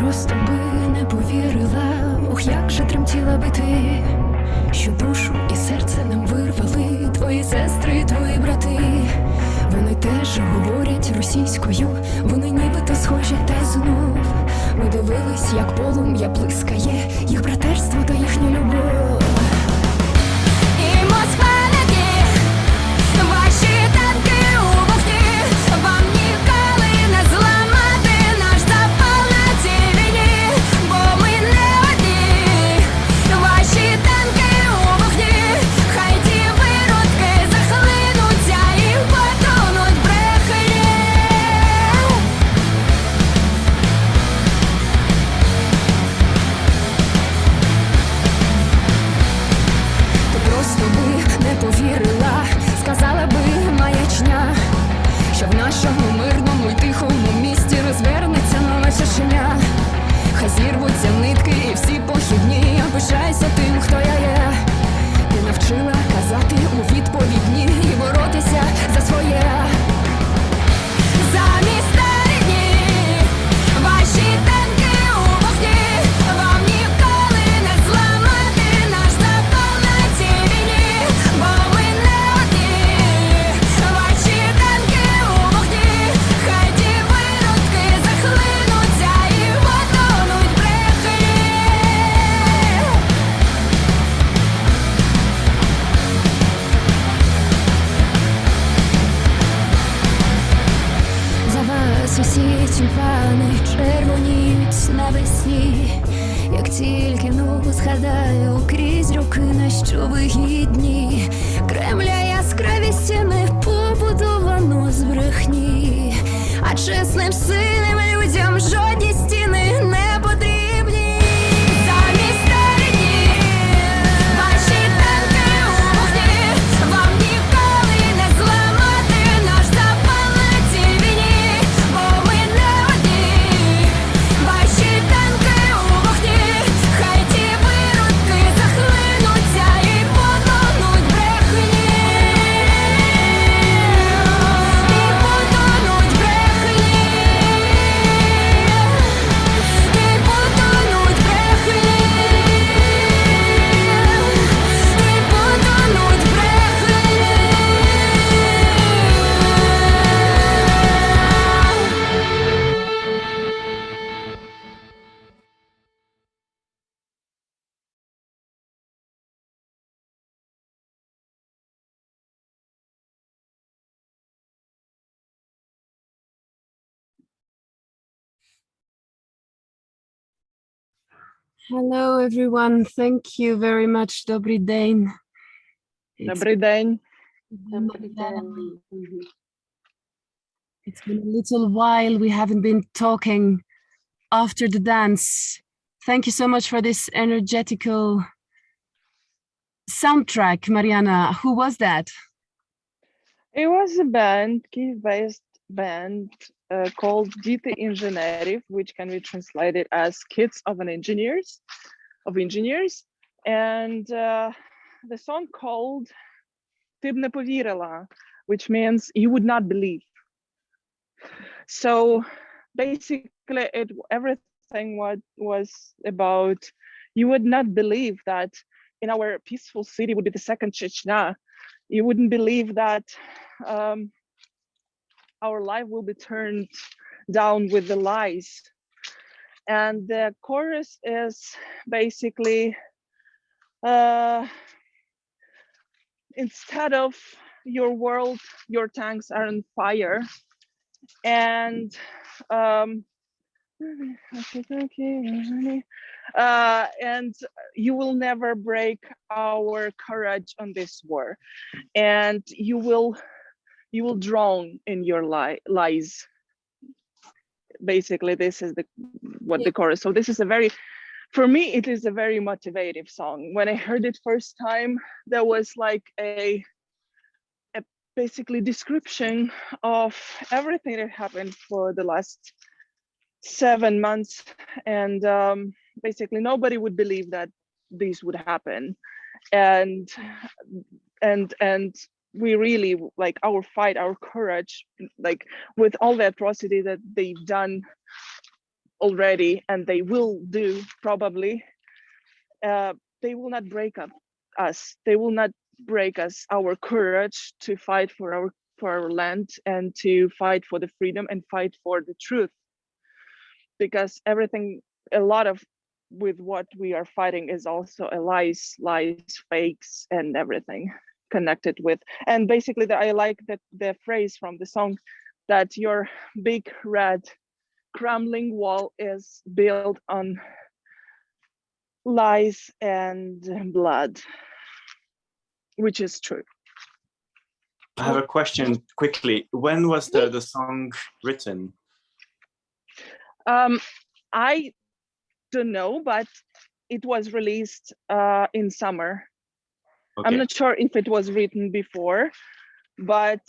просто би не повірила, ох, як же тремтіла би ти, що душу і серце нам вирвали твої сестри, твої брати. Вони теж говорять російською, вони нібито схожі, та знов ми дивились, як полум'я блискає, їх братерство та їхня любов. І Москва летить, ваші танки у вогні, вам ніколи не зламати наш запал на цій війні, бо ми не одні. Ваші танки у вогні, хай ті виродки захлинуться і потонуть в брехні. Ти просто би не повірила, сказала би маячня, що в нашому мирному й тихому місті розвернеться нова чашеня. Хай зірвуться нитки і всі похідні, я пишаюся тим, хто я є. Ти навчила казати у відповідь ні і боротися за своє. Замість рідні, ваші танки у вогні, вам ніколи не зламати наш запал на цій війні, бо ми не одні. Ваші танки у вогні, хай ті виродки захлинуться і потонуть в брехні. За вас усі тюльпани червоніють навесні, як тільки згадаю крізь роки, на що ви гідні. Кремля яскраві стіни побудовано з брехні, а чесним сильним людям жодні стіни не потрібні. Замість рідні, ваші танки у вогні, вам ніколи не зламати наш запал на цій війні, бо ми не одні. Ваші танки у вогні, хай ті виродки захлинуться і потонуть в брехні. І потонуть в брехні. І потонуть в брехні. І потонуть в брехні. Hello, everyone. Thank you very much. Добрий день. Добрий день. It's been a little while. We haven't been talking after the dance. Thank you so much for this energetical soundtrack, Marianna. Who was that? It was a band, Kyiv-based band called Діти інженерів, which can be translated as kids of engineers. And the song called Ти б не повірила, which means you would not believe. So basically everything was about you would not believe that in our peaceful city would be the second Chechnya. You wouldn't believe that our life will be turned down with the lies. And the chorus is basically instead of your world, your tanks are on fire. And and you will never break our courage on this war, and you will drown in your lies. Basically, this is the chorus. So this is for me, it is a very motivative song. When I heard it first time, there was like a basically description of everything that happened for the last 7 months, and basically nobody would believe that this would happen, and we really like our fight, our courage, like with all the atrocity that they've done already, and they will do probably, they will not break up us. They will not break us, our courage to fight for our land and to fight for the freedom and fight for the truth. Because everything, a lot of with what we are fighting is also a lies, fakes, and everything connected with. And basically, I like that the phrase from the song that your big red crumbling wall is built on lies and blood, which is true. I have a question quickly. When was the song written? I don't know, but it was released in summer. Okay. I'm not sure if it was written before, but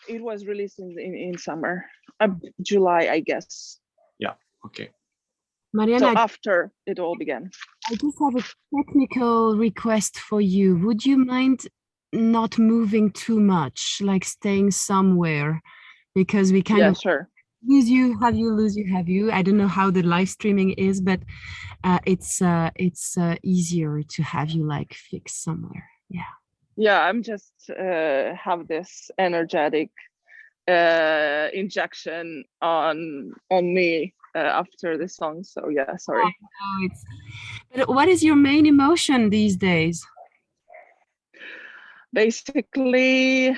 it was released in summer, July, I guess. Yeah, okay. Marianna, so after it all began. I just have a technical request for you. Would you mind not moving too much, like staying somewhere? Because we kind of sure. lose you, have you, lose you, have you. I don't know how the live streaming is, but it's easier to have you like fixed somewhere. Yeah, I'm just have this energetic injection on me after the song, so yeah, sorry. But what is your main emotion these days? Basically,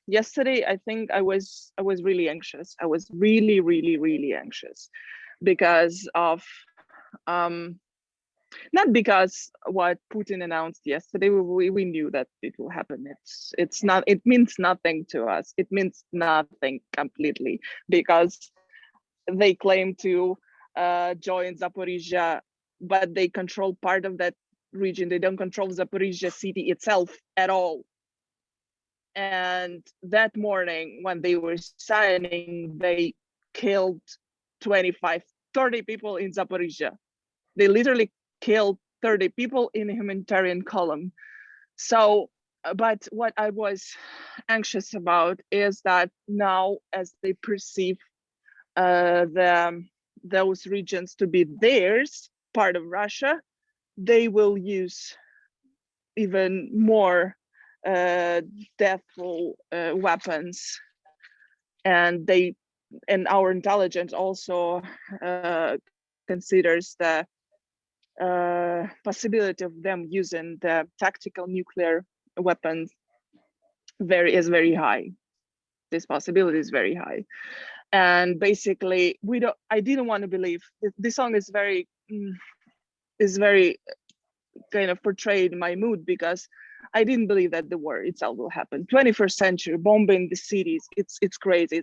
yesterday I think I was really anxious. I was really anxious because of not because what Putin announced yesterday. We knew that it will happen. It's not, it means nothing to us. It means nothing completely, because they claim to join Zaporizhia, but they control part of that region. They don't control Zaporizhia city itself at all. And that morning when they were signing, they killed 30 people in Zaporizhia. They literally killed 30 people in a humanitarian column. So, but what I was anxious about is that now, as they perceive those regions to be theirs, part of Russia, they will use even more deathful weapons. And our intelligence also considers the possibility of them using the tactical nuclear weapons is very high. This possibility is very high. And basically, I didn't want to believe this song is very kind of portrayed my mood, because I didn't believe that the war itself will happen. 21st century, bombing the cities, it's crazy.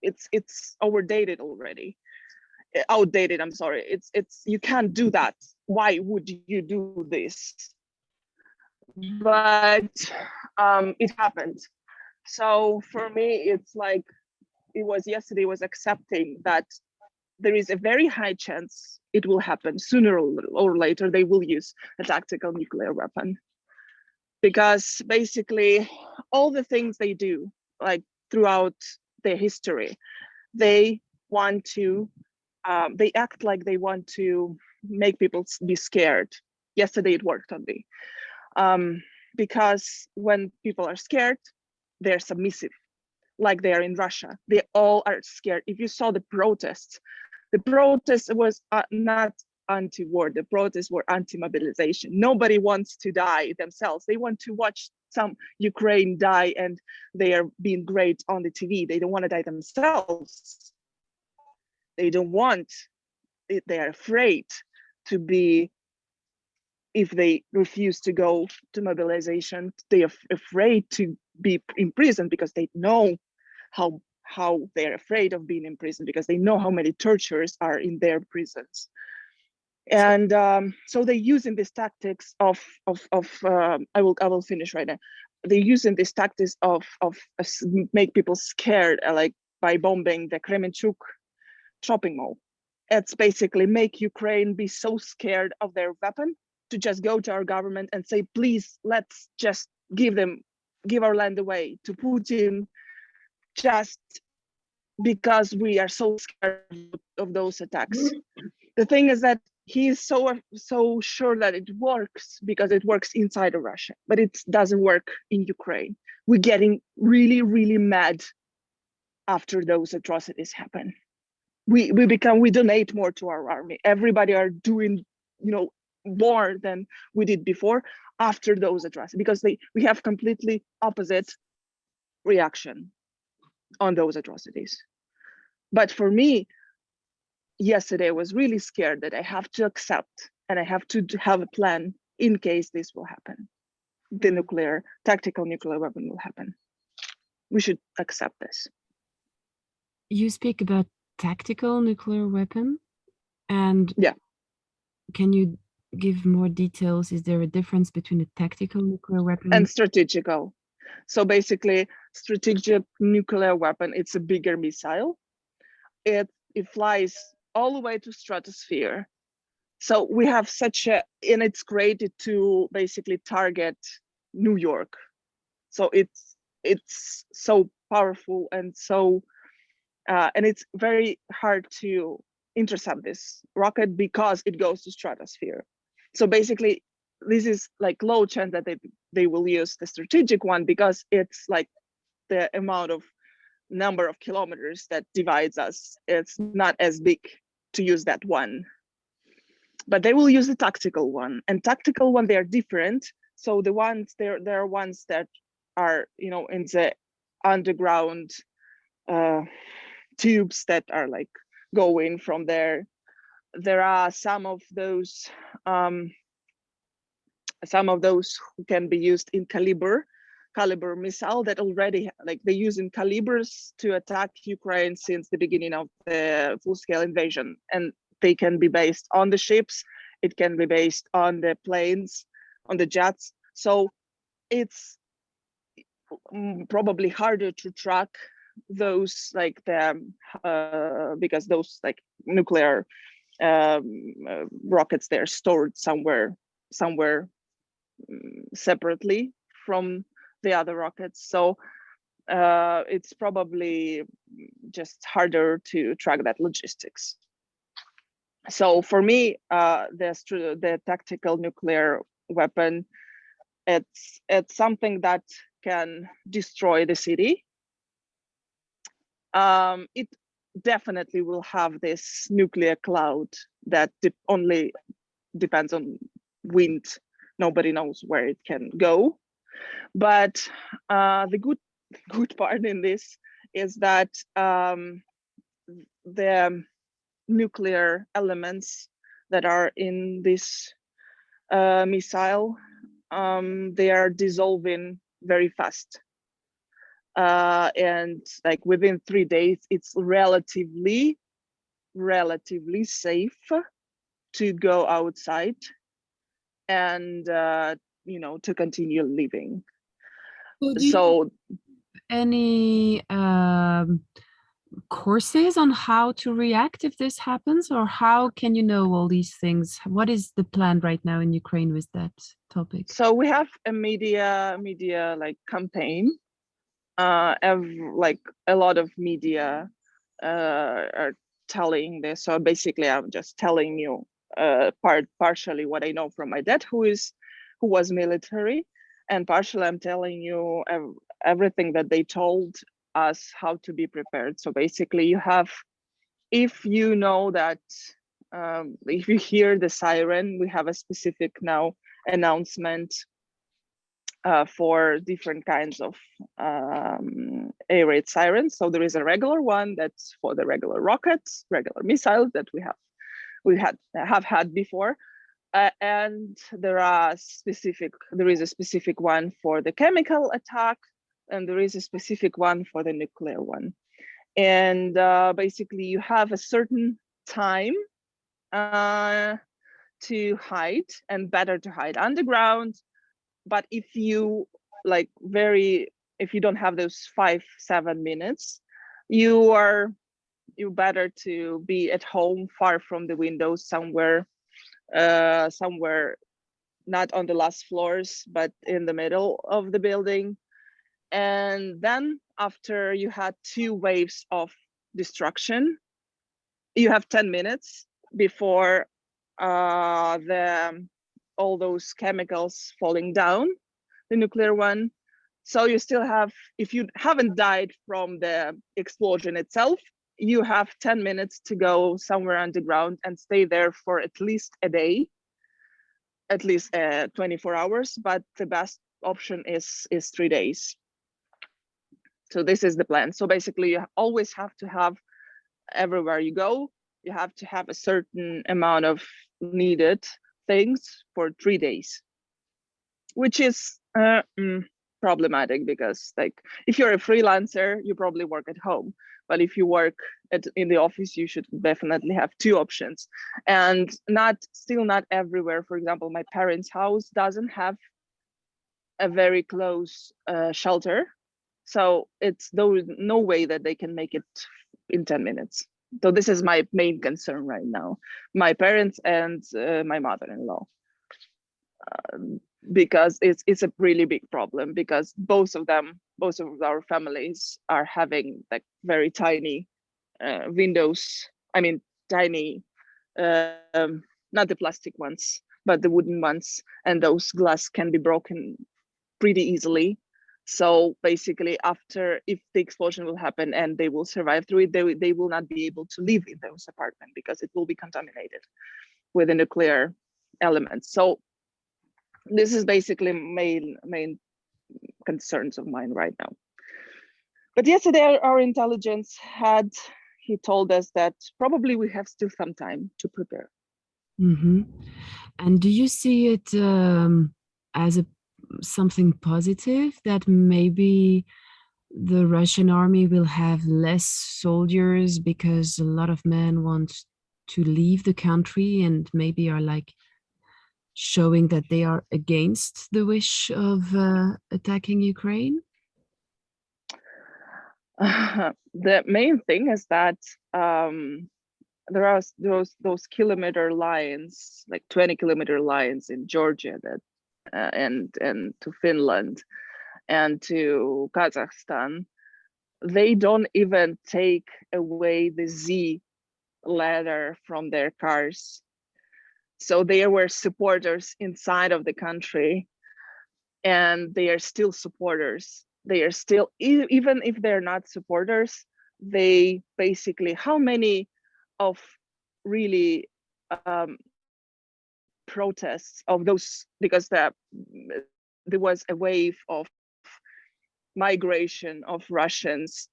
It's outdated already. Outdated, I'm sorry. It's you can't do that. Why would you do this? But it happened. So for me, it's like yesterday was accepting that there is a very high chance it will happen sooner or later. They will use a tactical nuclear weapon, because basically all the things they do, like throughout their history, they want to they act like they want to make people be scared. Yesterday it worked on me, because when people are scared, they're submissive, like they are in Russia. They all are scared. If you saw the protest was not anti-war. The protests were anti-mobilization. Nobody wants to die themselves. They want to watch some Ukraine die and they are being great on the TV. They don't want to die themselves. They don't want, they are afraid to be, if they refuse to go to mobilization, they are afraid to be in prison, because they know how they're afraid of being in prison, because they know how many torturers are in their prisons. And so they're using these tactics of I will finish right now. They're using these tactics of make people scared, like by bombing the Kremenchuk shopping mall. It's basically make Ukraine be so scared of their weapon to just go to our government and say, please, let's just give our land away to Putin. Just because we are so scared of those attacks. The thing is that he is so sure that it works because it works inside of Russia, but it doesn't work in Ukraine. We're getting really, really mad after those atrocities happen. We donate more to our army. Everybody are doing, more than we did before after those atrocities, because we have completely opposite reaction on those atrocities. But for me, yesterday I was really scared that I have to accept and I have to have a plan in case this will happen. The tactical nuclear weapon will happen. We should accept this. You speak about tactical nuclear weapon, and yeah, can you give more details? Is there a difference between a tactical nuclear weapon and strategical? So basically, strategic nuclear weapon, it's a bigger missile. It flies all the way to stratosphere. So we have and it's created to basically target New York. So it's so powerful and so and it's very hard to intercept this rocket because it goes to stratosphere. So basically, this is like low chance that they will use the strategic one because it's like the amount of number of kilometers that divides us. It's not as big to use that one. But they will use the tactical one, and tactical one, they're different. So the ones there are ones that are in the underground tubes that are like going from there. There are some of those who can be used in caliber missile that already they use in calibers to attack Ukraine since the beginning of the full-scale invasion, and they can be based on the ships, it can be based on the planes, on the jets. So it's probably harder to track those because those nuclear rockets, they're stored somewhere separately from the other rockets. So it's probably just harder to track that logistics. So for me, the tactical nuclear weapon, it's something that can destroy the city. It definitely will have this nuclear cloud that only depends on wind. Nobody knows where it can go. But the good part in this is that the nuclear elements that are in this missile, they are dissolving very fast. And within 3 days, it's relatively safe to go outside and to continue living. So any courses on how to react if this happens, or how can you know all these things? What is the plan right now in Ukraine with that topic? So we have a media campaign. A lot of media are telling this. So basically, I'm just telling you partially what I know from my dad, who was military, and partially I'm telling you everything that they told us how to be prepared. So basically, if you know that if you hear the siren, we have a specific now announcement for different kinds of air raid sirens. So there is a regular one that's for the regular rockets, regular missiles that we have had before, and there is a specific one for the chemical attack, and there is a specific one for the nuclear one. And basically, you have a certain time to hide, and better to hide underground. But if you if you don't have those 5-7 minutes, you better to be at home, far from the windows, somewhere not on the last floors, but in the middle of the building. And then after you had 2 waves of destruction. You have 10 minutes before all those chemicals falling down, the nuclear one. So you still have, if you haven't died from the explosion itself, you have 10 minutes to go somewhere underground and stay there for at least a day, at least 24 hours, but the best option is 3 days. So this is the plan. So basically you always have to have, everywhere you go, you have to have a certain amount of needed things for 3 days, which is problematic, because like if you're a freelancer, you probably work at home, but if you work in the office, you should definitely have 2 options. And still not everywhere. For example, my parents' house doesn't have a very close shelter, so it's no way that they can make it in 10 minutes. So this is my main concern right now, my parents and my mother-in-law, because it's a really big problem, because both of our families are having like very tiny windows. I mean, tiny, not the plastic ones, but the wooden ones, and those glass can be broken pretty easily. So basically, if the explosion will happen and they will survive through it, they will not be able to live in those apartments, because it will be contaminated with the nuclear elements. So this is basically main concerns of mine right now. But yesterday, our intelligence he told us that probably we have still some time to prepare. Mm-hmm. And do you see it as something positive, that maybe the Russian army will have less soldiers because a lot of men want to leave the country and maybe are like showing that they are against the wish of attacking Ukraine? The main thing is that there are those kilometer lines, like 20-kilometer lines in Georgia, that and to Finland and to Kazakhstan. They don't even take away the Z letter from their cars. So there were supporters inside of the country, and they are still supporters. They are still, even if they're not supporters, they basically, how many of really protests of those, because there was a wave of migration of Russians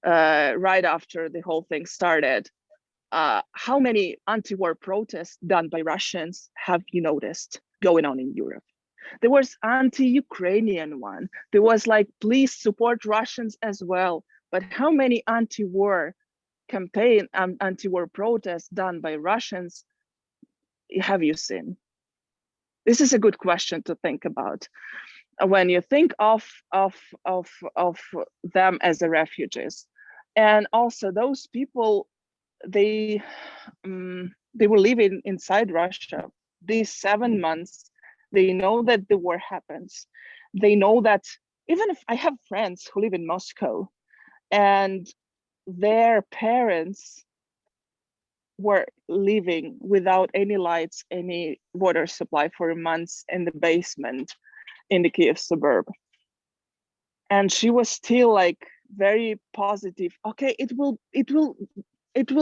right after the whole thing started. How many anti-war protests done by Russians have you noticed going on in Europe? There was anti-Ukrainian one. There was like, please support Russians as well. But how many anti-war campaign, anti-war protests done by Russians have you seen? This is a good question to think about when you think of them as the refugees. And also those people, they were living inside Russia these 7 months. They know that the war happens. They know that, even if I have friends who live in Moscow, and their parents were living without any lights, any water supply for months in the basement in the Kiev suburb. And she was still like very positive. Okay, it will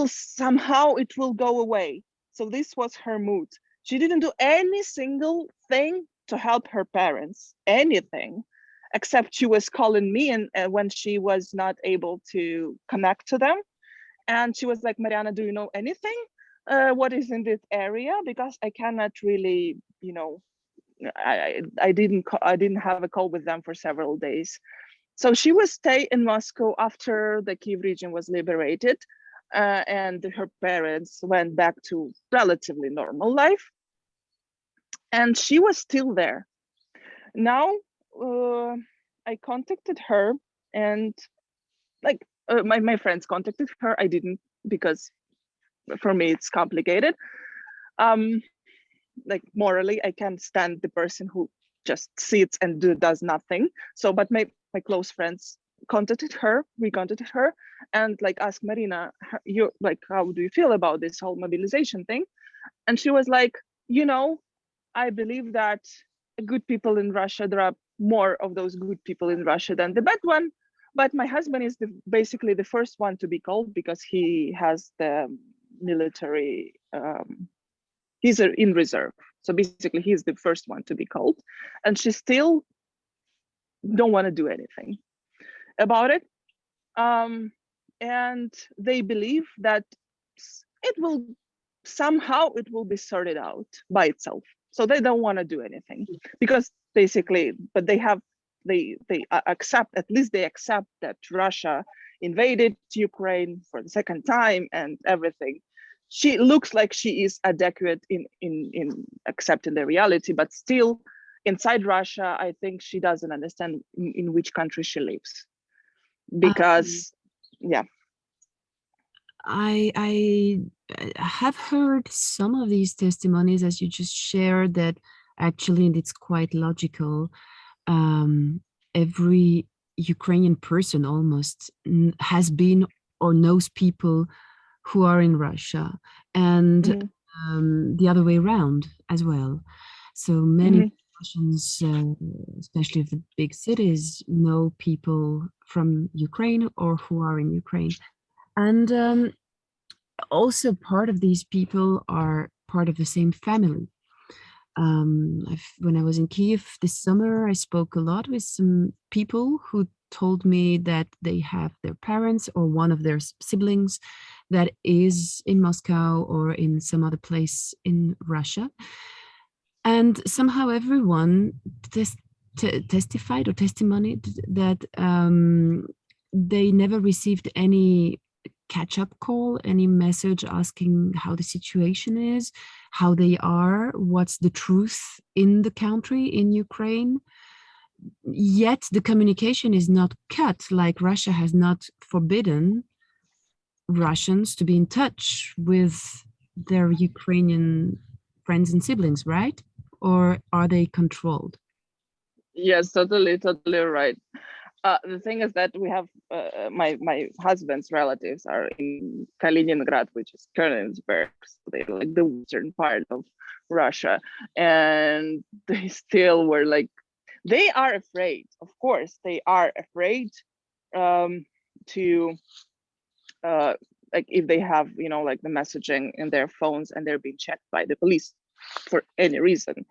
somehow, it will go away. So this was her mood. She didn't do any single thing to help her parents, anything, except she was calling me and when she was not able to connect to them. And she was like, Marianna, do you know anything? What is in this area? Because I cannot really, I didn't have a call with them for several days. So she was stay in Moscow after the Kiev region was liberated, and her parents went back to relatively normal life. And she was still there. Now I contacted her, and like my friends contacted her. I didn't, because for me it's complicated. Like morally, I can't stand the person who just sits and does nothing. So, but my close friends we contacted her and like asked Marina, you like, how do you feel about this whole mobilization thing? And she was like, you know, I believe that good people in Russia, there are more of those good people in Russia than the bad one. But my husband is basically the first one to be called because he has the military, he's in reserve. So basically he's the first one to be called. And she still don't want to do anything about it. And they believe that it will somehow it will be sorted out by itself. So they don't want to do anything because basically, but they accept, at least they accept that Russia invaded Ukraine for the second time and everything. She looks like she is adequate in accepting the reality, but still inside Russia, I think she doesn't understand in which country she lives. Because yeah. I have heard some of these testimonies as you just shared that actually, and it's quite logical, every Ukrainian person almost has been or knows people who are in Russia, and the other way around as well. So many Russians, especially of the big cities, know people from Ukraine or who are in Ukraine. And also part of these people are part of the same family. When I was in Kiev this summer, I spoke a lot with some people who told me that they have their parents or one of their siblings that is in Moscow or in some other place in Russia. And somehow everyone testified or testimonied that they never received any catch-up call, any message asking how the situation is, how they are, what's the truth in the country, in Ukraine. Yet the communication is not cut, like Russia has not forbidden Russians to be in touch with their Ukrainian friends and siblings, right? Or are they controlled? Yes, totally right. The thing is that we have my husband's relatives are in Kaliningrad, which is Königsberg, so they're like the western part of Russia, and they still were like, they are afraid. Of course, they are afraid to like if they have like the messaging in their phones and they're being checked by the police for any reason.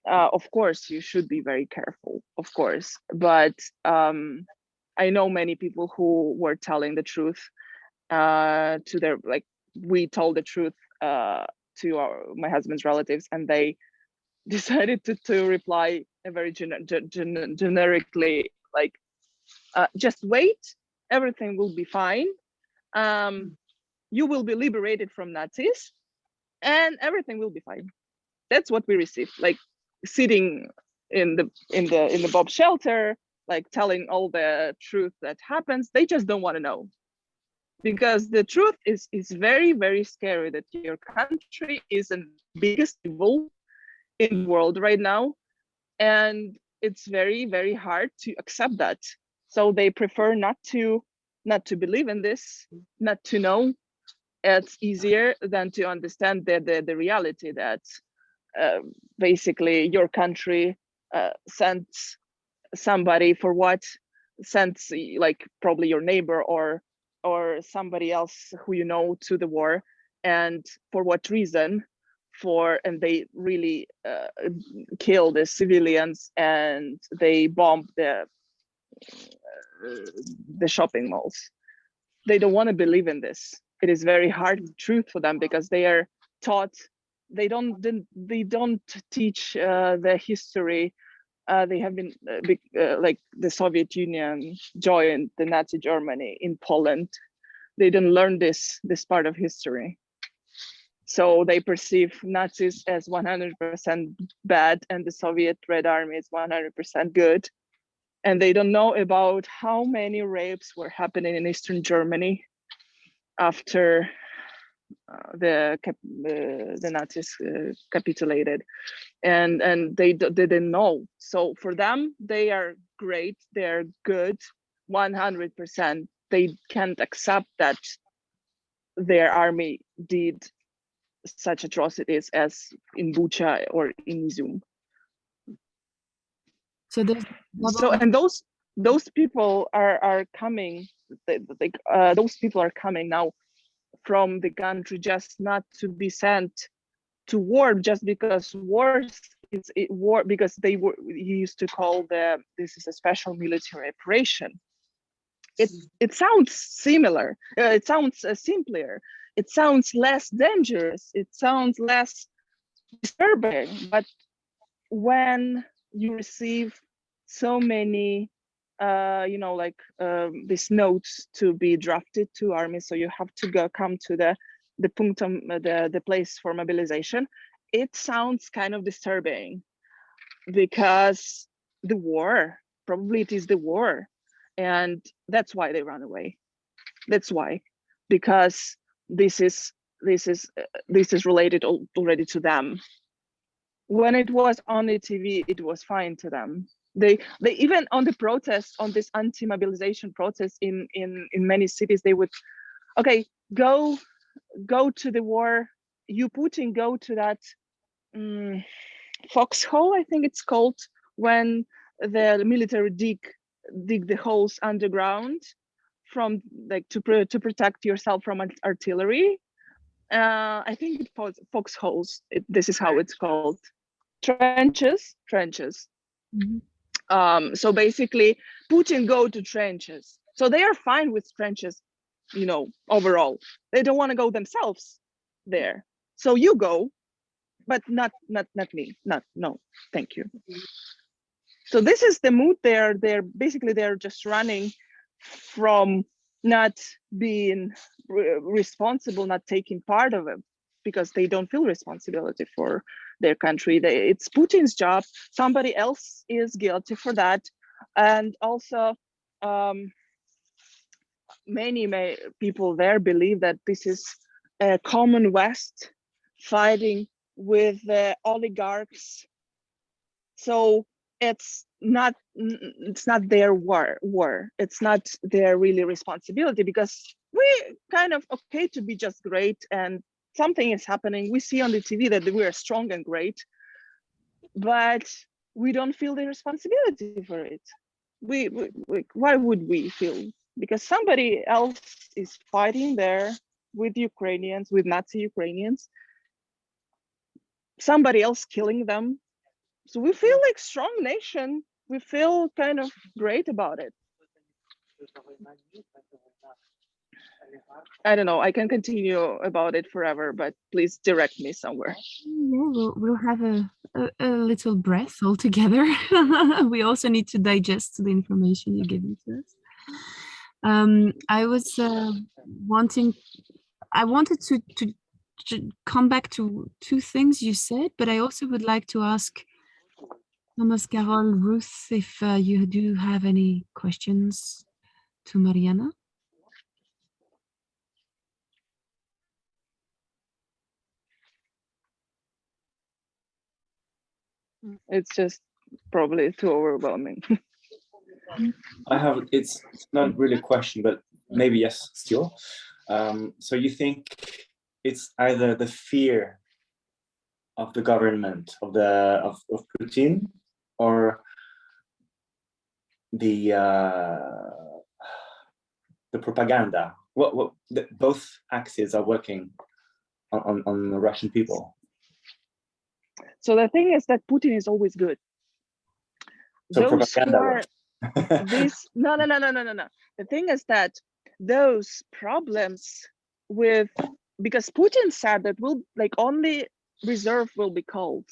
Of course, you should be very careful, of course. But I know many people who were telling the truth to their, like, we told the truth to my husband's relatives, and they decided to reply a very generically, like, just wait, everything will be fine. You will be liberated from Nazis, and everything will be fine. That's what we received, like, sitting in the bomb shelter, like telling all the truth that happens. They just don't want to know, because the truth is very, very scary, that your country is the biggest evil in the world right now, and it's very, very hard to accept that. So they prefer not to believe in this, not to know. It's easier than to understand the reality that basically your country sends somebody for what, sends like probably your neighbor or somebody else who you know to the war, and for what reason, and they really kill the civilians, and they bomb the shopping malls. They don't want to believe in this. It is very hard truth for them, because they are taught, they don't teach the history. They have been like the Soviet Union joined the Nazi Germany in Poland. They didn't learn this part of history. So they perceive Nazis as 100% bad, and the Soviet Red Army is 100% good. And they don't know about how many rapes were happening in Eastern Germany after the Nazis capitulated, and they didn't know. So for them, they are great, they're good, 100%. They can't accept that their army did such atrocities as in Bucha or in Izum. So there's So, and those people are coming. Those people are coming now from the country just not to be sent to war, just because war, because they were, you used to call this is a special military operation. It sounds similar. It sounds simpler. It sounds less dangerous. It sounds less disturbing. But when you receive so many, these notes to be drafted to army, so you have to come to the punctum, the place for mobilization. It sounds kind of disturbing because the war, probably it is the war, and that's why they run away. That's why, because this is related already to them. When it was on the TV, it was fine to them. They even on the protest, on this anti-mobilization protest in many cities, they would, okay, go to the war. You Putin, go to that foxhole, I think it's called, when the military dig the holes underground from like to protect yourself from artillery. I think it was foxholes. This is how it's called. Trenches. Mhm. So basically, Putin go to trenches. So they are fine with trenches, overall. They don't want to go themselves there. So you go, but not me. No, thank you. So this is the mood there. They're just running from not being responsible, not taking part of it, because they don't feel responsibility for their country. It's Putin's job. Somebody else is guilty for that. And also many people there believe that this is a common West fighting with the oligarchs. So it's not their war. It's not their really responsibility, because we kind of okay to be just great, and something is happening. We see on the TV that we are strong and great, but we don't feel the responsibility for it. We why would we feel? Because somebody else is fighting there with Ukrainians, with Nazi Ukrainians. Somebody else killing them. So we feel like strong nation. We feel kind of great about it. I don't know. I can continue about it forever, but please direct me somewhere. Yeah, we'll have a little breath all together. We also need to digest the information you're giving to us. I was I wanted to come back to two things you said, but I also would like to ask Thomas, Carol, Ruth, if you do have any questions to Marianna. It's just probably too overwhelming. It's not really a question, but maybe yes, still. So you think it's either the fear of the government of Putin, or the propaganda? Both axes are working on the Russian people. So the thing is that Putin is always good. So Those who propaganda. are this no. The thing is that those problems with, because Putin said that will like only reserve will be called.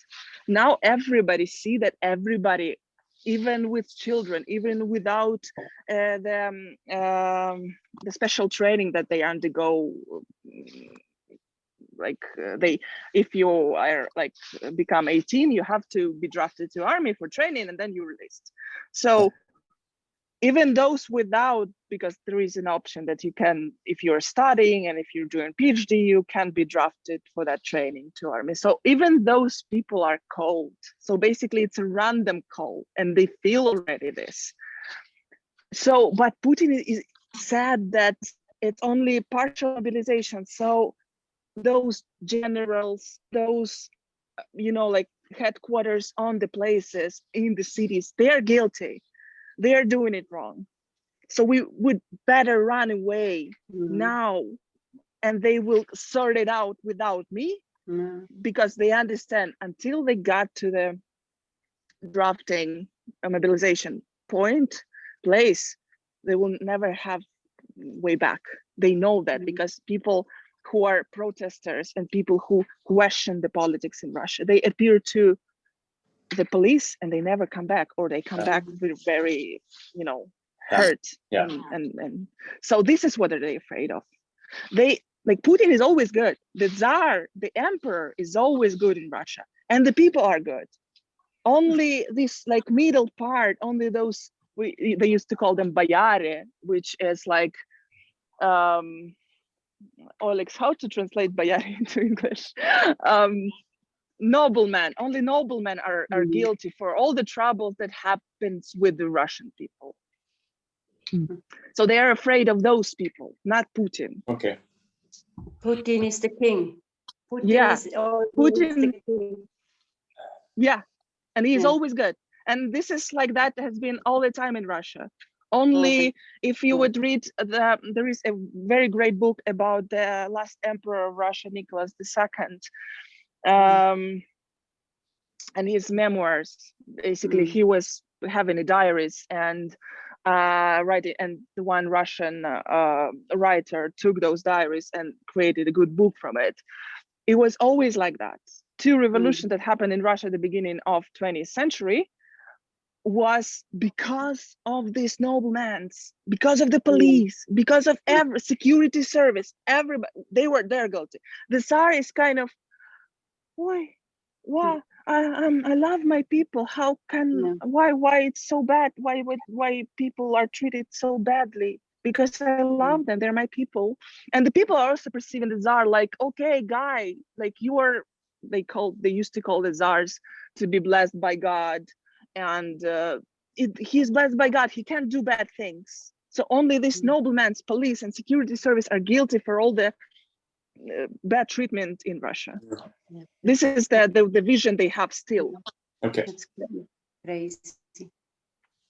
Now everybody see that everybody, even with children, even without the special training that they undergo, if you are like become 18, you have to be drafted to army for training, and then you're released. So even those without, because there is an option that you can, if you're studying and if you're doing PhD, you can be drafted for that training to army. So even those people are called. So basically it's a random call, and they feel already this. So, but Putin is said that it's only partial mobilization. So those generals, those, like headquarters on the places in the cities, they are guilty. They are doing it wrong. So we would better run away now, and they will sort it out without me, because they understand until they got to the drafting mobilization place, they will never have way back. They know that because people who are protesters and people who question the politics in Russia, they appear to the police and they never come back, or they come back very, hurt. Yeah. And so this is what they're afraid of. They, like, Putin is always good. The Tsar, the emperor, is always good in Russia, and the people are good. Only this like middle part, only those, they used to call them bayare, which is like, Alex, how to translate bayare into English? Noblemen. Only noblemen are guilty for all the troubles that happens with the Russian people. So they are afraid of those people, not Putin. Okay. Putin is the king. Yeah. Is Putin. the king. Yeah, and he is always good. And this is like that has been all the time in Russia. Only if you would read there is a very great book about the last emperor of Russia, Nicholas II, and his memoirs. Basically, he was having a diaries and writing, and the one Russian writer took those diaries and created a good book from it. It was always like that. Two revolutions that happened in Russia at the beginning of 20th century was because of these noblemen, because of the police, because of every security service. Everybody, they're guilty. The Tsar is kind of, why? I love my people. How can why it's so bad? Why people are treated so badly? Because I love them. They're my people, and the people are also perceiving the Tsar like, okay, guy, like you are. They used to call the Tsars to be blessed by God, and he's blessed by God. He can't do bad things. So only this nobleman's police and security service are guilty for all the bad treatment in Russia. This is the vision they have still. Okay. That's crazy.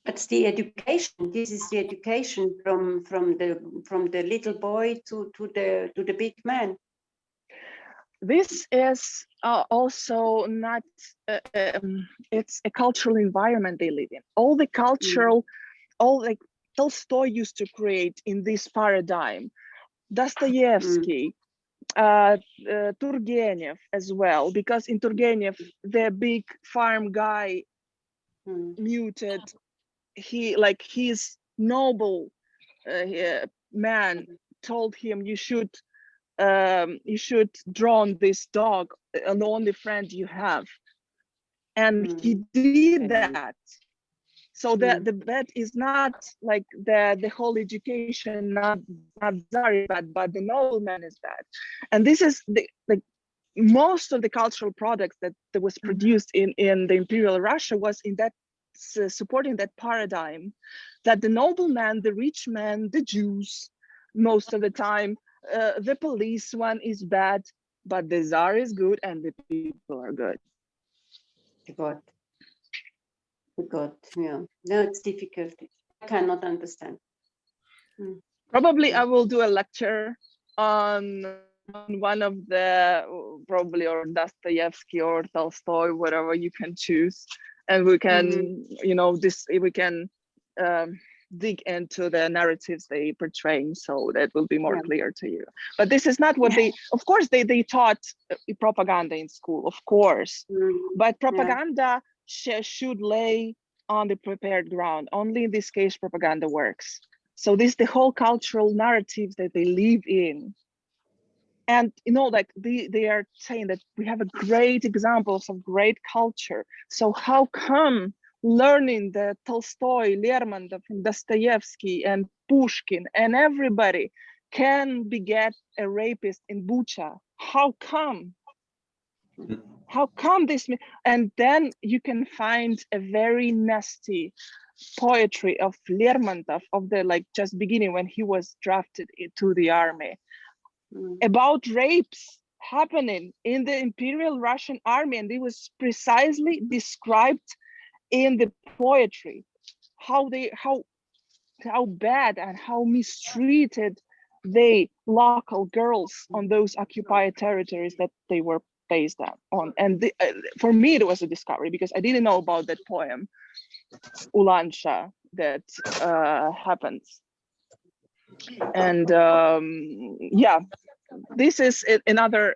But the education. This is the education from the little boy to the big man. This is also not. It's a cultural environment they live in. All the cultural, all like Tolstoy used to create in this paradigm. Dostoevsky. Turgenev as well, because in Turgenev, the big farm guy muted, his noble man told him, you should drown this dog, the only friend you have, and he did that. So that is not like the whole education, not Tsar bad, but the nobleman is bad. And this is like most of the cultural products that was produced in the imperial Russia was in that supporting that paradigm, that the nobleman, the rich man, the Jews, most of the time, the police one is bad, but the Tsar is good and the people are good. God, yeah. No, it's difficult. I cannot understand. Probably I will do a lecture on one of the, probably, or Dostoevsky or Tolstoy, whatever you can choose, and we can, we can dig into the narratives they portray, so that will be more clear to you. But this is not what they, of course, they taught propaganda in school, of course, but propaganda should lay on the prepared ground. Only in this case, propaganda works. So this is the whole cultural narratives that they live in. And, like they are saying that we have a great examples of great culture. So how come learning the Tolstoy, Lermontov, and Dostoevsky, and Pushkin, and everybody can beget a rapist in Bucha? How come? How come this? And then you can find a very nasty poetry of Lermontov, of the like just beginning when he was drafted into the army, about rapes happening in the Imperial Russian army, and it was precisely described in the poetry, how bad and how mistreated the local girls on those occupied territories that they were based on. And for me, it was a discovery because I didn't know about that poem, Ulansha, that happens. And yeah, this is another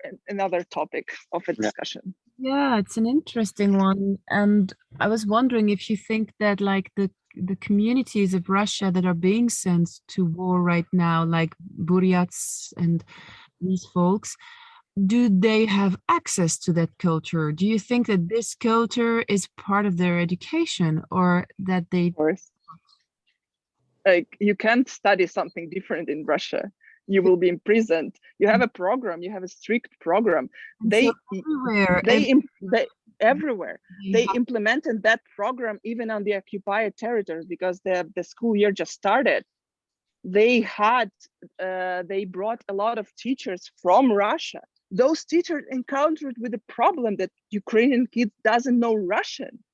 topic of a discussion. Yeah, it's an interesting one. And I was wondering if you think that like the communities of Russia that are being sent to war right now, like Buryats and these folks, do they have access to that culture? Do you think that this culture is part of their education, or that they... Of course. Like, you can't study something different in Russia. You will be imprisoned. You have a program. You have a strict program. They everywhere. They implemented that program even on the occupied territories because the school year just started. They brought a lot of teachers from Russia. Those teachers encountered with the problem that Ukrainian kids doesn't know Russian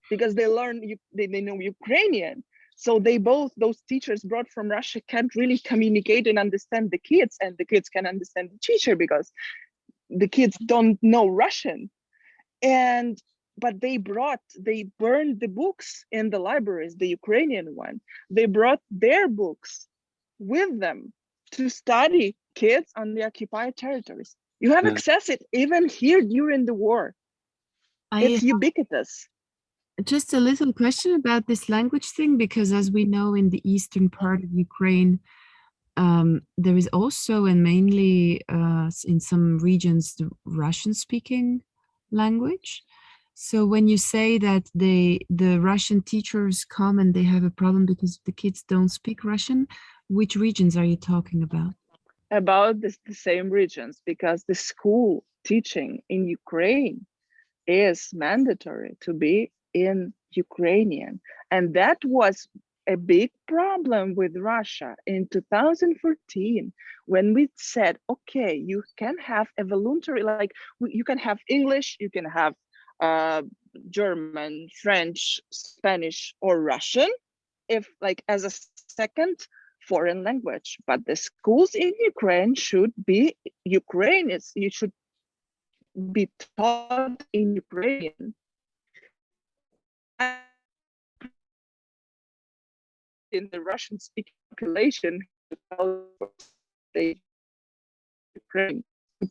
because they know Ukrainian. So those teachers brought from Russia can't really communicate and understand the kids, and the kids can understand the teacher because the kids don't know Russian. But they burned the books in the libraries, the Ukrainian one. They brought their books with them to study kids on the occupied territories. You have access it even here during the war. It's ubiquitous. Just a little question about this language thing, because as we know, in the eastern part of Ukraine, there is also, and mainly in some regions, the Russian-speaking language. So when you say that the Russian teachers come and they have a problem because the kids don't speak Russian, which regions are you talking about? About the same regions, because the school teaching in Ukraine is mandatory to be in Ukrainian. And that was a big problem with Russia in 2014, when we said, okay, you can have a voluntary, like you can have English, you can have German, French, Spanish, or Russian, if like as a second foreign language. But the schools in Ukraine should be Ukrainian. You should be taught in Ukrainian. In the Russian-speaking population, they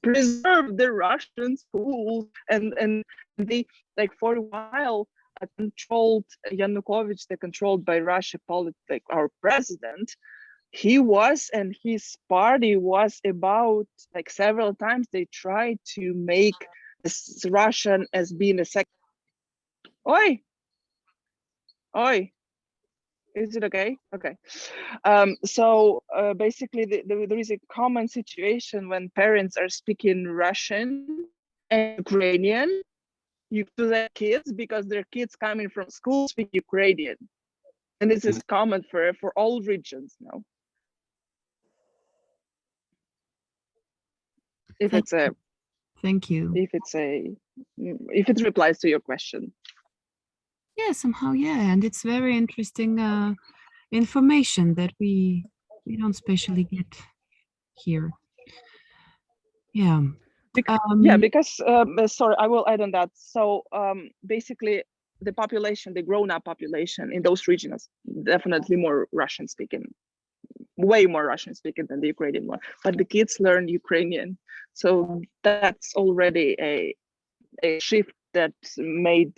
preserve the Russian schools, and they, like, for a while controlled Yanukovych, they controlled by Russia, like our president. He was, and his party was about, like, several times they tried to make this Russian as being a second. Oi, is it okay? Okay. So basically, there is a common situation when parents are speaking Russian and Ukrainian to their kids, because their kids coming from school speak Ukrainian, and this is common for all regions now. If it's a, thank you. If it replies to your question. Yeah, somehow, yeah, and it's very interesting information that we don't specially get here. Yeah. Because sorry, I will add on that. So basically, the population, the grown-up population in those regions, definitely more Russian speaking, way more Russian speaking than the Ukrainian one. But the kids learn Ukrainian, so that's already a shift that's made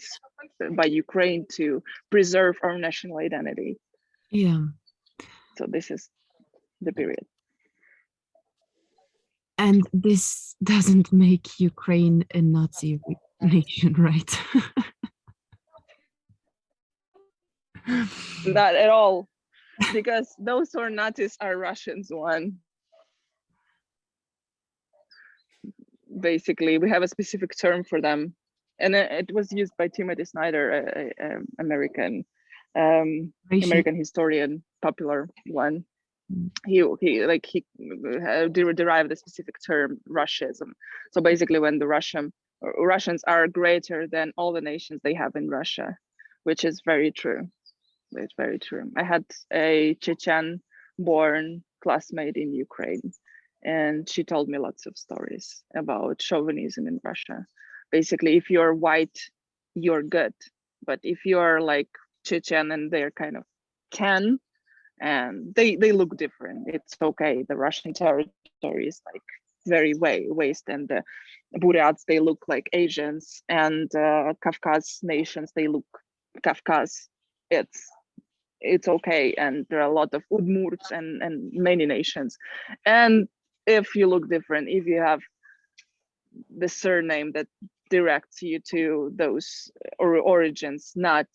by Ukraine to preserve our national identity. Yeah. So this is the period. And this doesn't make Ukraine a Nazi nation, right? Not at all, because those who are Nazis are Russians. One. Basically, we have a specific term for them, and it was used by Timothy Snyder, an American American historian, popular one. He derived the specific term Russism. So basically, when the Russians are greater than all the nations they have in Russia, which is very true. It's very true. I had a Chechen-born classmate in Ukraine, and she told me lots of stories about chauvinism in Russia. Basically, if you're white, you're good, but if you're like Chechen and they're kind of can, and they look different, it's okay. The Russian territory is like very waste, and the Buryats, they look like Asians, and Kafkas nations, they look Kafkas. It's okay, and there are a lot of Udmurts and many nations. And if you look different, if you have the surname that directs you to those origins, not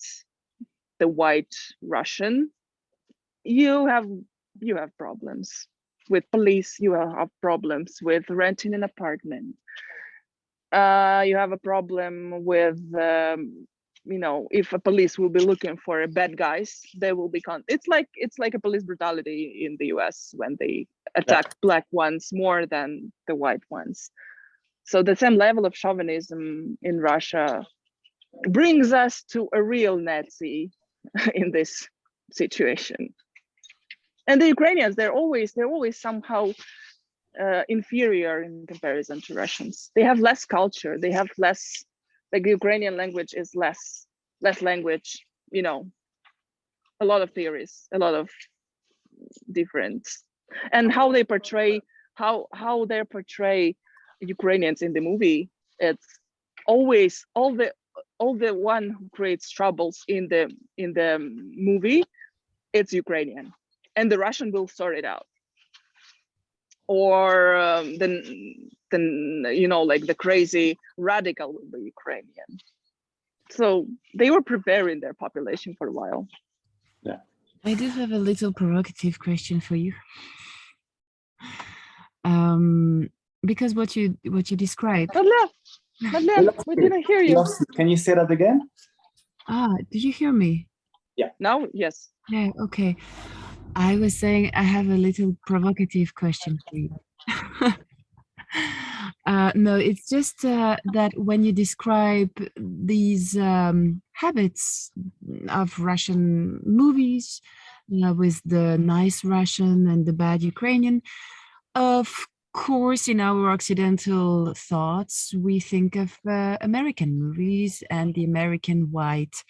the white Russian, you have problems with police. You have problems with renting an apartment. You have a problem with if a police will be looking for bad guys, they will be it's like a police brutality in the US when they attack black ones more than the white ones. So the same level of chauvinism in Russia brings us to a real Nazi in this situation. And the Ukrainians, they're always somehow inferior in comparison to Russians. They have less culture. They have less, like the Ukrainian language is less language, a lot of theories, a lot of different, and how they portray Ukrainians in the movie. It's always all the one who creates troubles in the movie, it's Ukrainian, and the Russian will sort it out. Or then like the crazy radical will be Ukrainian. So they were preparing their population for a while. Yeah. I do have a little provocative question for you. Because what you described. Madeleine, we didn't hear you. Can you say that again? Did you hear me? Yeah. Now, yes. Yeah, okay. I was saying I have a little provocative question for you. No, it's just that when you describe these habits of Russian movies with the nice Russian and the bad Ukrainian, of course, in our Occidental thoughts, we think of American movies, and the American white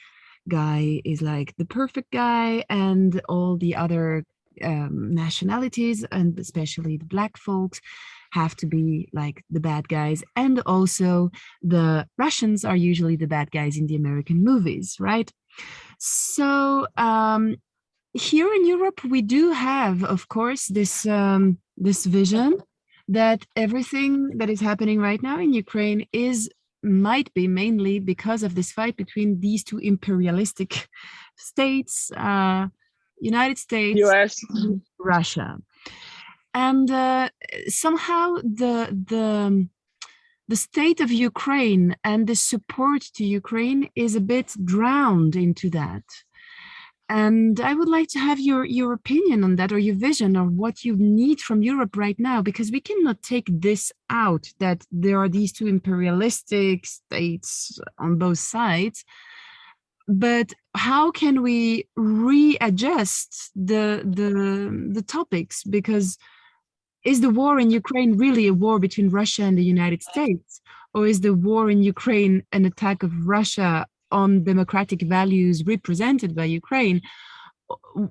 guy is like the perfect guy, and all the other nationalities, and especially the black folks, have to be like the bad guys. And also the Russians are usually the bad guys in the American movies, right? So here in Europe, we do have, of course, this vision that everything that is happening right now in Ukraine might be mainly because of this fight between these two imperialistic states, United States, US, Russia. And somehow the state of Ukraine and the support to Ukraine is a bit drowned into that. And I would like to have your opinion on that, or your vision, or what you need from Europe right now, because we cannot take this out, that there are these two imperialistic states on both sides. But how can we readjust the topics? Because is the war in Ukraine really a war between Russia and the United States? Or is the war in Ukraine an attack of Russia on democratic values represented by Ukraine?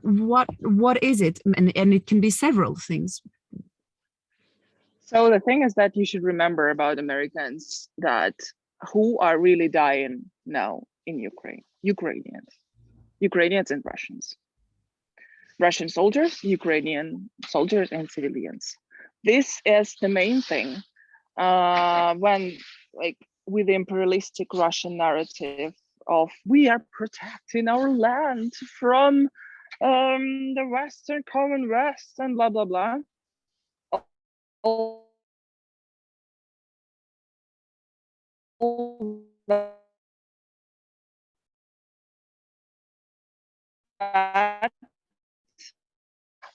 What is it? And it can be several things. So the thing is that you should remember about Americans, that who are really dying now in Ukraine? Ukrainians and Russians. Russian soldiers, Ukrainian soldiers, and civilians. This is the main thing. When, like, with the imperialistic Russian narrative of we are protecting our land from the Western Commonwealth and blah blah blah. All that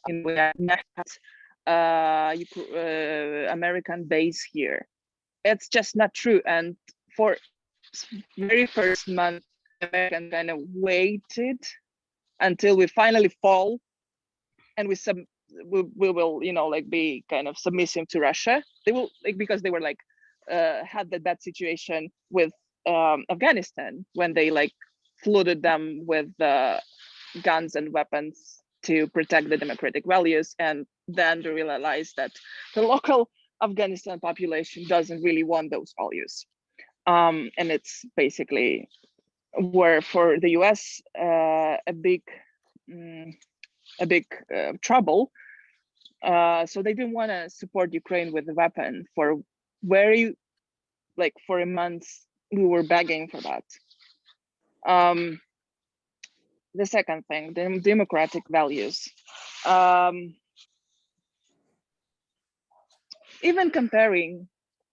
we have American base here. It's just not true. And for very first month, American kind of waited until we finally fall, and we will, you know, like be kind of submissive to Russia. They will, like, because they were like had that bad situation with Afghanistan when they like flooded them with guns and weapons to protect the democratic values, and then they realized that the local Afghanistan population doesn't really want those values, and it's basically were for the US a big trouble. So they didn't want to support Ukraine with a weapon for for a month. We were begging for that. The second thing, the democratic values. Even comparing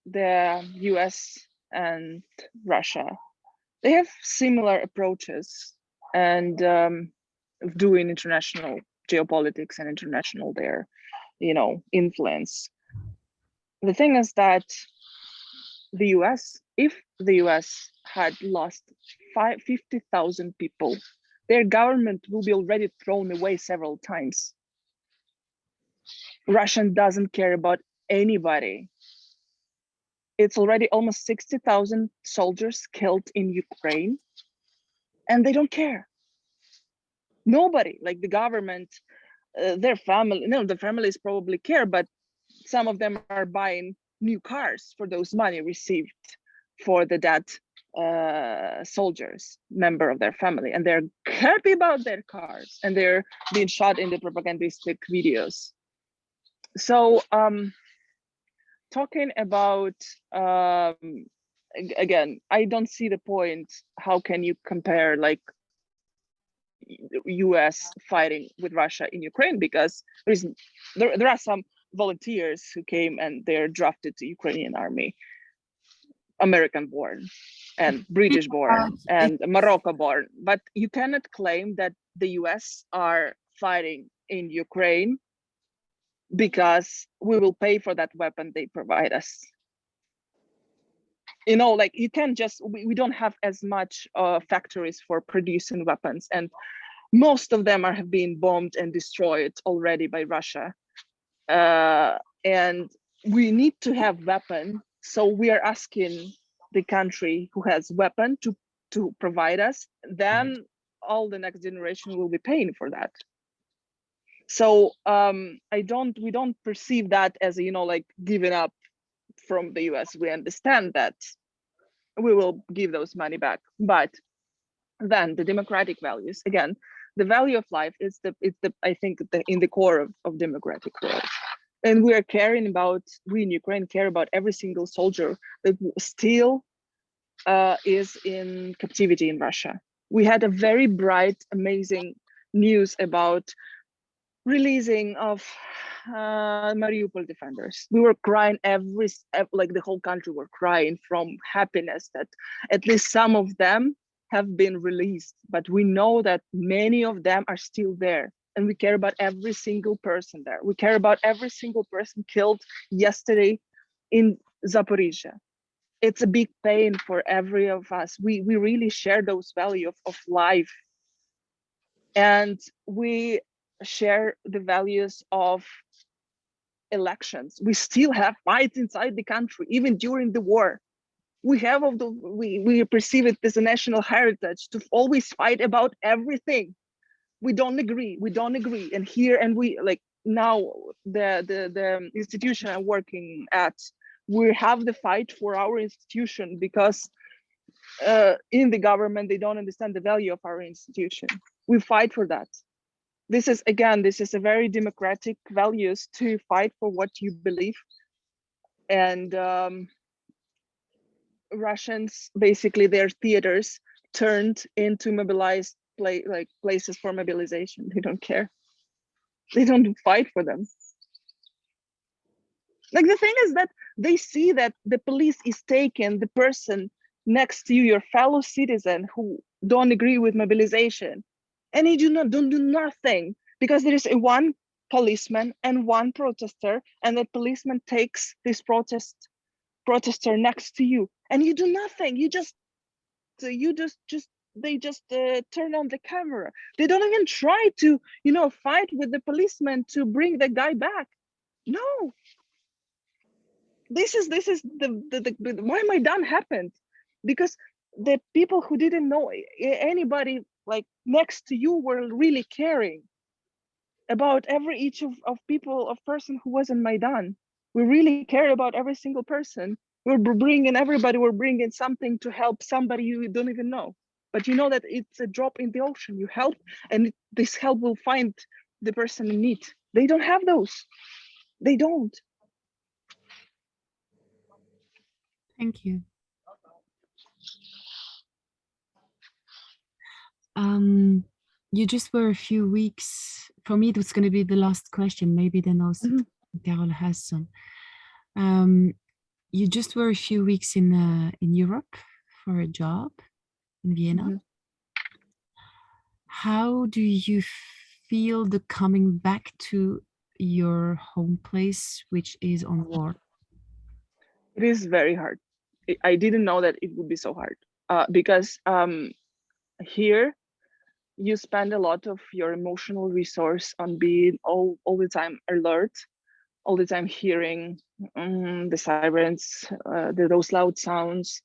the US and Russia, they have similar approaches and doing international geopolitics and international their, you know, influence. The thing is that the US, if the US had lost 50,000 people, their government will be already thrown away several times. Russia doesn't care about anybody. It's already almost 60,000 soldiers killed in Ukraine, and they don't care. Nobody, like the government, their family, no, the families probably care, but some of them are buying new cars for those money received for the dead soldiers, member of their family, and they're happy about their cars, and they're being shot in the propagandistic videos. So talking about, again, I don't see the point. How can you compare like US fighting with Russia in Ukraine? Because there are some volunteers who came and they're drafted to Ukrainian army, American born and British born and Morocco born, but you cannot claim that the US are fighting in Ukraine because we will pay for that weapon they provide us. You know, like you can't just, we don't have as much factories for producing weapons, and most of them have been bombed and destroyed already by Russia. And we need to have weapon. So we are asking the country who has weapon to provide us, then all the next generation will be paying for that. So we don't perceive that as, you know, like giving up from the US. We understand that we will give those money back, but then the democratic values, again, the value of life is I think in the core of democratic world. And we are caring about, we in Ukraine care about every single soldier that still is in captivity in Russia. We had a very bright, amazing news about releasing of Mariupol defenders. We were crying like the whole country were crying from happiness that at least some of them have been released, but we know that many of them are still there. And we care about every single person there. We care about every single person killed yesterday in Zaporizhia. It's a big pain for every of us. We really share those values of life. And we share the values of elections. We still have fights inside the country, even during the war. We have we perceive it as a national heritage to always fight about everything. We don't agree. And here, and we like now the institution I'm working at, we have the fight for our institution because in the government they don't understand the value of our institution. We fight for that. This is a very democratic values to fight for what you believe. And Russians, basically their theaters turned into mobilized places for mobilization. They don't care. They don't fight for them. Like the thing is that they see that the police is taking the person next to you, your fellow citizen who don't agree with mobilization, and they don't do nothing, because there is a one policeman and one protester, and the policeman takes this protester next to you, and you do nothing. You just they just turn on the camera. They don't even try to, you know, fight with the policeman to bring the guy back. No, this is the why Maidan happened, because the people who didn't know anybody like next to you were really caring about each of people, of person who was in Maidan. We really care about every single person. We're bringing everybody, we're bringing something to help somebody you don't even know. But you know that it's a drop in the ocean. You help, and this help will find the person in need. They don't have those. They don't. Thank you. You just were a few weeks. For me, it was going to be the last question. Maybe then also Carol has some. You just were a few weeks in Europe for a job in Vienna. How do you feel the coming back to your home place, which is on war? It is very hard. I didn't know that it would be so hard, because here you spend a lot of your emotional resource on being all the time alert, all the time hearing the sirens, those loud sounds.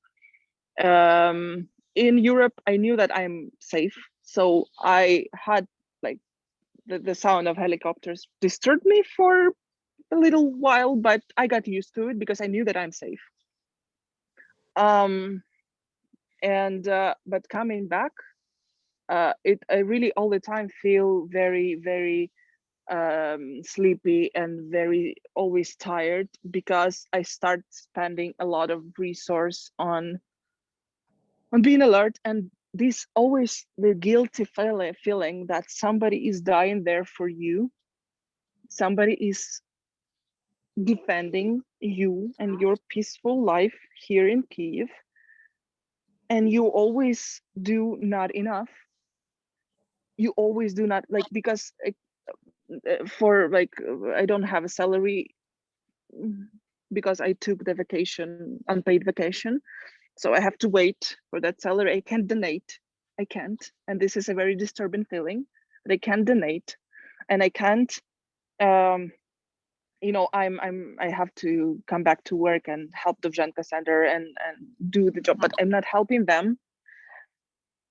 In Europe, I knew that I'm safe, so I had like the sound of helicopters disturbed me for a little while, but I got used to it because I knew that I'm safe. But coming back, I really all the time feel very sleepy and very always tired, because I start spending a lot of resource on being alert, and this always the guilty feeling that somebody is dying there for you, somebody is defending you and your peaceful life here in Kiev, and you always do not enough. You always do not, like, because for like I don't have a salary because I took the vacation, unpaid vacation, so I have to wait for that salary. I can't donate. I can't, and this is a very disturbing feeling. They can't donate, and I can't. You know, I have to come back to work and help the Dovzhenka Center and do the job, but I'm not helping them.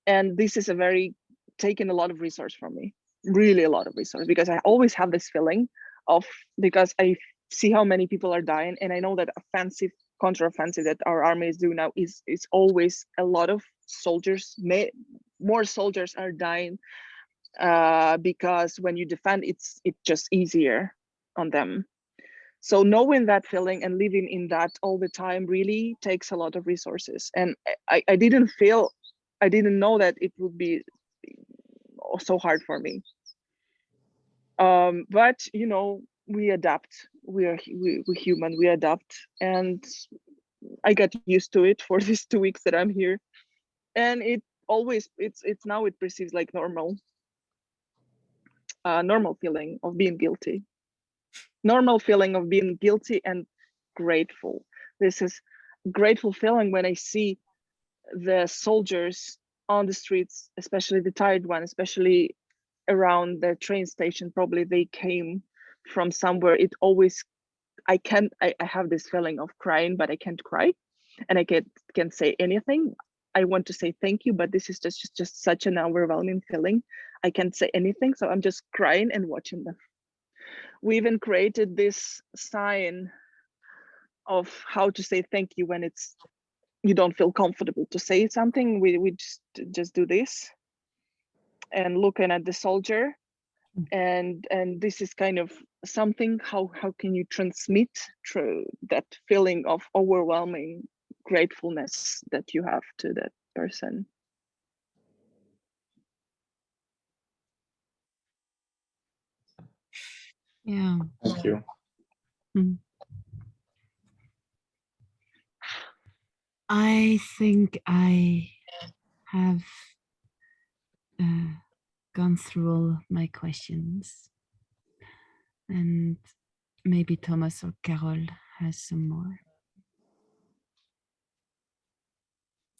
And this is a very taken a lot of resource from me, really a lot of resource, because I always have this feeling of, because I see how many people are dying, and I know that offensive, counteroffensive that our armies do now is always a lot of soldiers. More soldiers are dying because when you defend, it's just easier on them. So knowing that feeling and living in that all the time really takes a lot of resources. And I didn't know that it would be so hard for me. But you know, we adapt. We're human. We adapt, and I got used to it for these 2 weeks that I'm here, and it perceives like normal. Normal feeling of being guilty. Normal feeling of being guilty and grateful. This is grateful feeling when I see the soldiers on the streets, especially the tired one, especially around the train station. Probably they came from somewhere. It always, I have this feeling of crying, but I can't cry, and I can't say anything. I want to say thank you, but this is just such an overwhelming feeling. I can't say anything, so I'm just crying and watching them. We even created this sign of how to say thank you when you don't feel comfortable to say something. We just do this and looking at the soldier, and this is kind of something. How can you transmit that feeling of overwhelming gratefulness that you have to that person? Yeah. Thank you. I think I have gone through all my questions. And maybe Thomas or Carol has some more.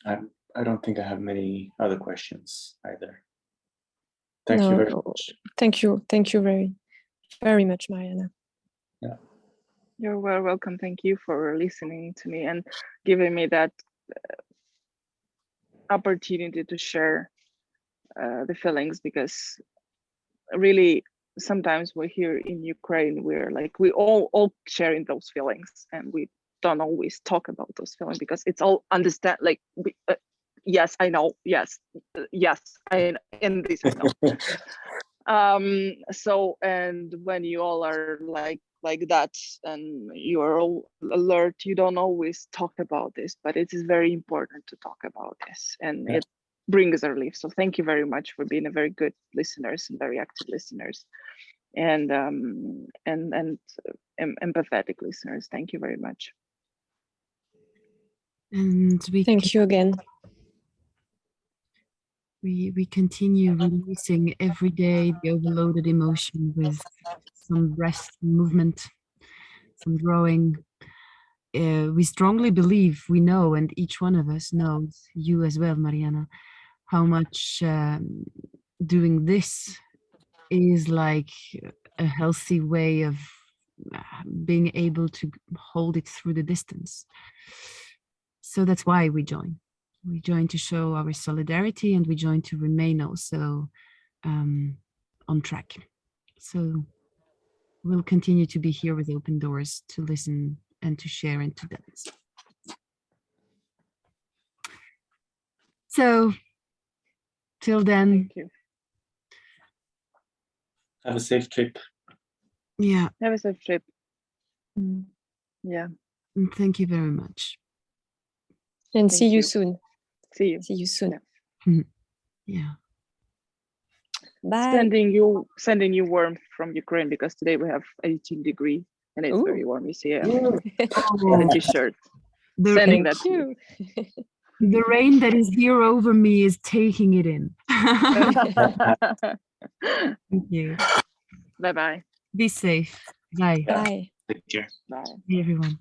I don't think I have many other questions either. Thank you very much. Thank you very much, Marianna. Yeah. You're well welcome. Thank you for listening to me and giving me that opportunity to share the feelings, because really sometimes we're here in Ukraine, we're like, we all sharing those feelings, and we don't always talk about those feelings because it's all understand, like yes, I know, yes, I in this I know. So, and when you all are like that and you're all alert, you don't always talk about this, but it is very important to talk about this, and it brings a relief. So thank you very much for being a very good listeners and very active listeners, and empathetic listeners. Thank you very much. And Thank you again. We continue releasing every day the overloaded emotion with some rest, movement, some drawing. We strongly believe, we know, and each one of us knows, you as well, Marianna, how much doing this is like a healthy way of being able to hold it through the distance. So that's why we join. We join to show our solidarity, and we join to remain also on track. So we'll continue to be here with open doors to listen and to share and to dance. So till then, Thank you. Have a safe trip. Yeah. Have a safe trip. Yeah. And thank you very much. And Thank see you you. soon. See you. See you soon. Yeah. Bye. Sending you warmth from Ukraine, because today we have 18 degrees and it's very warm. You see, in a t-shirt. Sending that to you. The rain that is here over me is taking it in. Thank you. Bye-bye. Be safe. Bye. Bye. Take care. Bye. Bye, everyone.